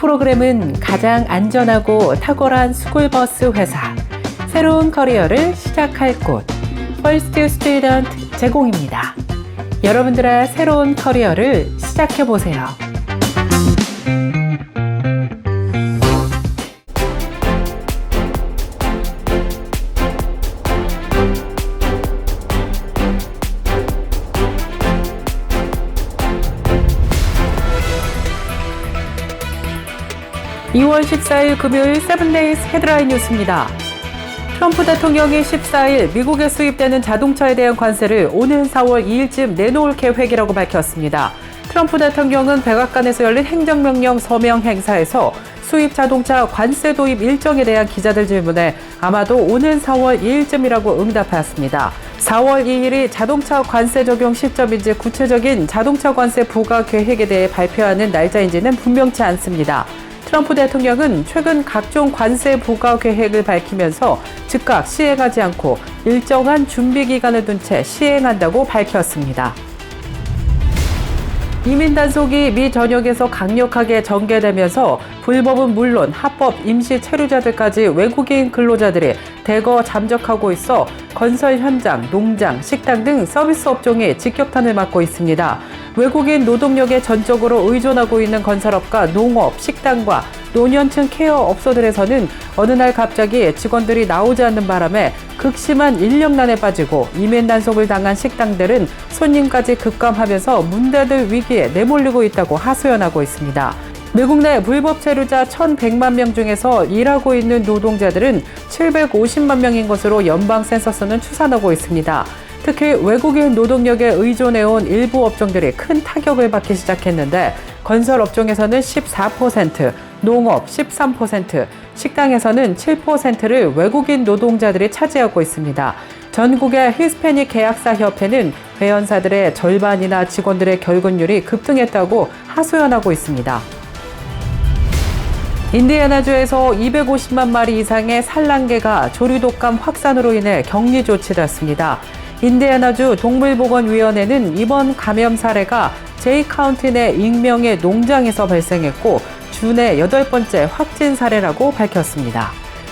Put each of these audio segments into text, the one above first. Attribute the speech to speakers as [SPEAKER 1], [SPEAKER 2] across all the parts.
[SPEAKER 1] 이 프로그램은 가장 안전하고 탁월한 스쿨버스 회사, 새로운 커리어를 시작할 곳, 퍼스트 스튜던트 제공입니다. 여러분들의 새로운 커리어를 시작해보세요. (2월 14일) 금요일 세븐데이즈 헤드라인 뉴스입니다. 트럼프 대통령이 14일 미국에 수입되는 자동차에 대한 관세를 오는 4월 2일쯤 내놓을 계획이라고 밝혔습니다. 트럼프 대통령은 백악관에서 열린 행정명령 서명 행사에서 수입 자동차 관세 도입 일정에 대한 기자들 질문에 아마도 오는 4월 2일쯤이라고 응답하였습니다. 4월 2일이 자동차 관세 적용 시점인지 구체적인 자동차 관세 부과 계획에 대해 발표하는 날짜인지는 분명치 않습니다. 트럼프 대통령은 최근 각종 관세 부과 계획을 밝히면서 즉각 시행하지 않고 일정한 준비 기간을 둔 채 시행한다고 밝혔습니다. 이민 단속이 미 전역에서 강력하게 전개되면서 불법은 물론 합법 임시 체류자들까지 외국인 근로자들이 대거 잠적하고 있어 건설 현장, 농장, 식당 등 서비스 업종이 직격탄을 맞고 있습니다. 외국인 노동력에 전적으로 의존하고 있는 건설업과 농업, 식당과 노년층 케어 업소들에서는 어느 날 갑자기 직원들이 나오지 않는 바람에 극심한 인력난에 빠지고 이민 단속을 당한 식당들은 손님까지 급감하면서 문 닫을 위기에 내몰리고 있다고 하소연하고 있습니다. 미국 내 불법 체류자 1,100만 명 중에서 일하고 있는 노동자들은 750만 명인 것으로 연방 센서스는 추산하고 있습니다. 특히 외국인 노동력에 의존해온 일부 업종들이 큰 타격을 받기 시작했는데 건설 업종에서는 14%, 농업 13%, 식당에서는 7%를 외국인 노동자들이 차지하고 있습니다. 전국의 히스패닉 계약사 협회는 회원사들의 절반이나 직원들의 결근율이 급등했다고 하소연하고 있습니다. 인디애나주에서 250만 마리 이상의 산란개가 조류독감 확산으로 인해 격리 조치됐습니다. 인디애나주 동물보건위원회는 이번 감염 사례가 제이 카운티 내 익명의 농장에서 발생했고 주내 8번째 확진 사례라고 밝혔습니다.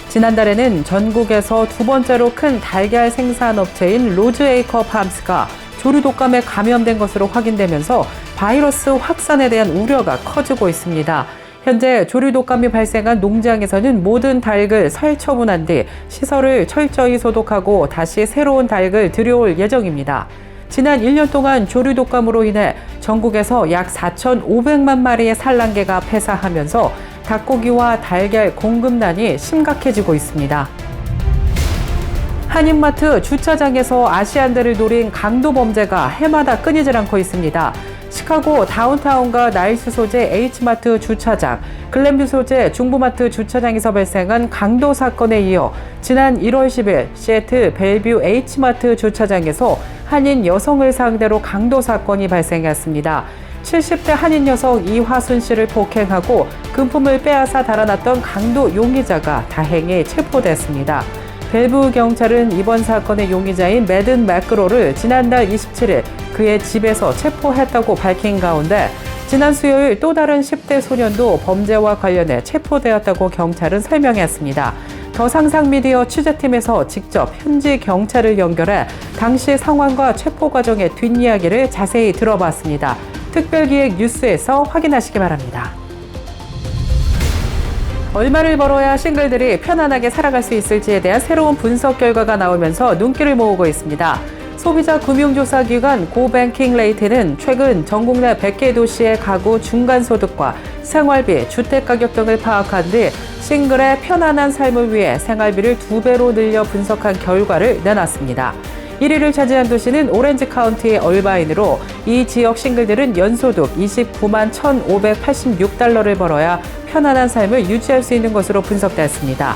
[SPEAKER 1] 지난달에는 전국에서 두 번째로 큰 달걀 생산업체인 로즈에이커 팜스가 조류독감에 감염된 것으로 확인되면서 바이러스 확산에 대한 우려가 커지고 있습니다. 현재 조류독감이 발생한 농장에서는 모든 닭을 살처분한 뒤 시설을 철저히 소독하고 다시 새로운 닭을 들여올 예정입니다. 지난 1년 동안 조류독감으로 인해 전국에서 약 4,500만 마리의 산란개가 폐사하면서 닭고기와 달걀 공급난이 심각해지고 있습니다. 한인마트 주차장에서 아시안들을 노린 강도 범죄가 해마다 끊이질 않고 있습니다. 시카고 다운타운과 나이스 소재 H마트 주차장, 글램뷰 소재 중부마트 주차장에서 발생한 강도 사건에 이어 지난 1월 10일 시애틀 벨뷰 H마트 주차장에서 한인 여성을 상대로 강도 사건이 발생했습니다. 70대 한인 여성 이화순 씨를 폭행하고 금품을 빼앗아 달아났던 강도 용의자가 다행히 체포됐습니다. 벨브 경찰은 이번 사건의 용의자인 매든 매크로를 지난달 27일 그의 집에서 체포했다고 밝힌 가운데 지난 수요일 또 다른 10대 소년도 범죄와 관련해 체포되었다고 경찰은 설명했습니다. 더 상상 미디어 취재팀에서 직접 현지 경찰을 연결해 당시 상황과 체포 과정의 뒷이야기를 자세히 들어봤습니다. 특별기획 뉴스에서 확인하시기 바랍니다. 얼마를 벌어야 싱글들이 편안하게 살아갈 수 있을지에 대한 새로운 분석 결과가 나오면서 눈길을 모으고 있습니다. 소비자 금융조사기관 고뱅킹레이트는 최근 전국 내 100개 도시의 가구 중간소득과 생활비, 주택가격 등을 파악한 뒤 싱글의 편안한 삶을 위해 생활비를 2배로 늘려 분석한 결과를 내놨습니다. 1위를 차지한 도시는 오렌지 카운티의 얼바인으로 이 지역 싱글들은 연소득 29만 1,586달러를 벌어야 편안한 삶을 유지할 수 있는 것으로 분석됐습니다.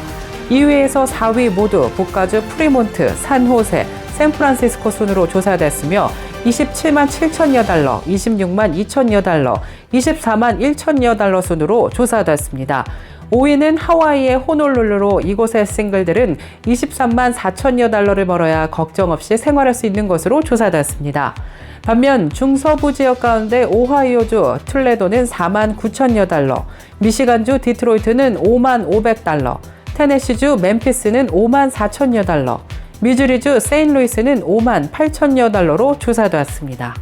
[SPEAKER 1] 2위에서 4위 모두 북가주 프리몬트, 산호세, 샌프란시스코 순으로 조사됐으며 27만 7천여 달러, 26만 2천여 달러, 24만 1천여 달러 순으로 조사됐습니다. 5위는 하와이의 호놀룰루로 이곳의 싱글들은 23만 4천여 달러를 벌어야 걱정 없이 생활할 수 있는 것으로 조사됐습니다. 반면 중서부 지역 가운데 오하이오주 툴레도는 4만 9천여 달러, 미시간주 디트로이트는 5만 500달러, 테네시주 멤피스는 5만 4천여 달러, 미주리주 세인루이스는 5만 8천여 달러로 조사되었습니다.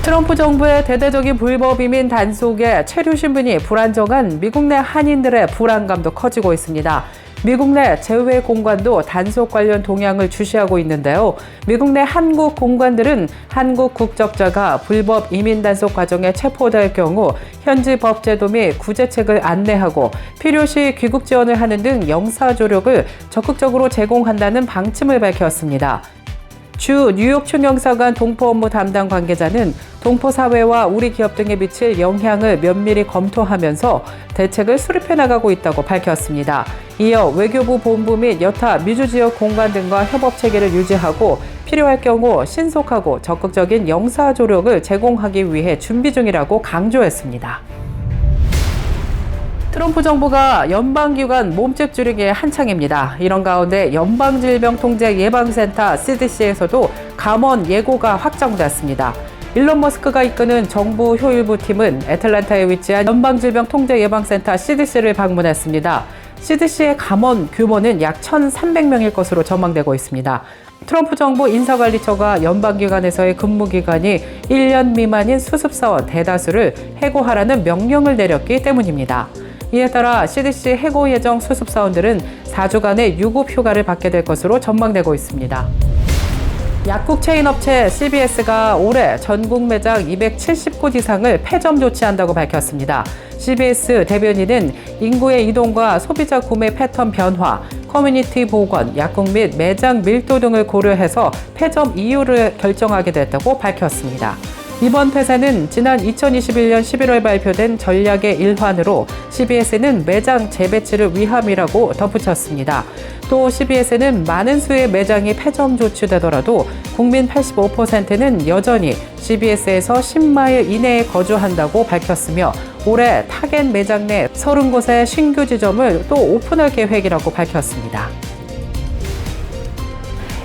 [SPEAKER 1] 트럼프 정부의 대대적인 불법 이민 단속에 체류 신분이 불안정한 미국 내 한인들의 불안감도 커지고 있습니다. 미국 내 재외 공관도 단속 관련 동향을 주시하고 있는데요. 미국 내 한국 공관들은 한국 국적자가 불법 이민 단속 과정에 체포될 경우 현지 법 제도 및 구제책을 안내하고 필요시 귀국 지원을 하는 등 영사 조력을 적극적으로 제공한다는 방침을 밝혔습니다. 주 뉴욕 총영사관 동포 업무 담당 관계자는 동포 사회와 우리 기업 등에 미칠 영향을 면밀히 검토하면서 대책을 수립해 나가고 있다고 밝혔습니다. 이어 외교부 본부 및 여타 미주 지역 공관 등과 협업 체계를 유지하고 필요할 경우 신속하고 적극적인 영사 조력을 제공하기 위해 준비 중이라고 강조했습니다. 트럼프 정부가 연방기관 몸집 줄이기에 한창입니다. 이런 가운데 연방질병통제예방센터 CDC에서도 감원 예고가 확정됐습니다. 일론 머스크가 이끄는 정부 효율부 팀은 애틀랜타에 위치한 연방질병통제예방센터 CDC를 방문했습니다. CDC의 감원 규모는 약 1,300명일 것으로 전망되고 있습니다. 트럼프 정부 인사관리처가 연방기관에서의 근무기간이 1년 미만인 수습사원 대다수를 해고하라는 명령을 내렸기 때문입니다. 이에 따라 CDC 해고 예정 수습사원들은 4주간의 유급 휴가를 받게 될 것으로 전망되고 있습니다. 약국 체인 업체 CVS가 올해 전국 매장 270곳 이상을 폐점 조치한다고 밝혔습니다. CVS 대변인은 인구의 이동과 소비자 구매 패턴 변화, 커뮤니티 보건, 약국 및 매장 밀도 등을 고려해서 폐점 이유를 결정하게 됐다고 밝혔습니다. 이번 폐쇄는 지난 2021년 11월 발표된 전략의 일환으로 CVS는 매장 재배치를 위함이라고 덧붙였습니다. 또 CVS는 많은 수의 매장이 폐점 조치되더라도 국민 85%는 여전히 CVS에서 10마일 이내에 거주한다고 밝혔으며 올해 타겟 매장 내 30곳의 신규 지점을 또 오픈할 계획이라고 밝혔습니다.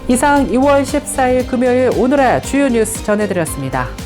[SPEAKER 1] 이상 2월 14일 금요일 오늘의 주요 뉴스 전해드렸습니다.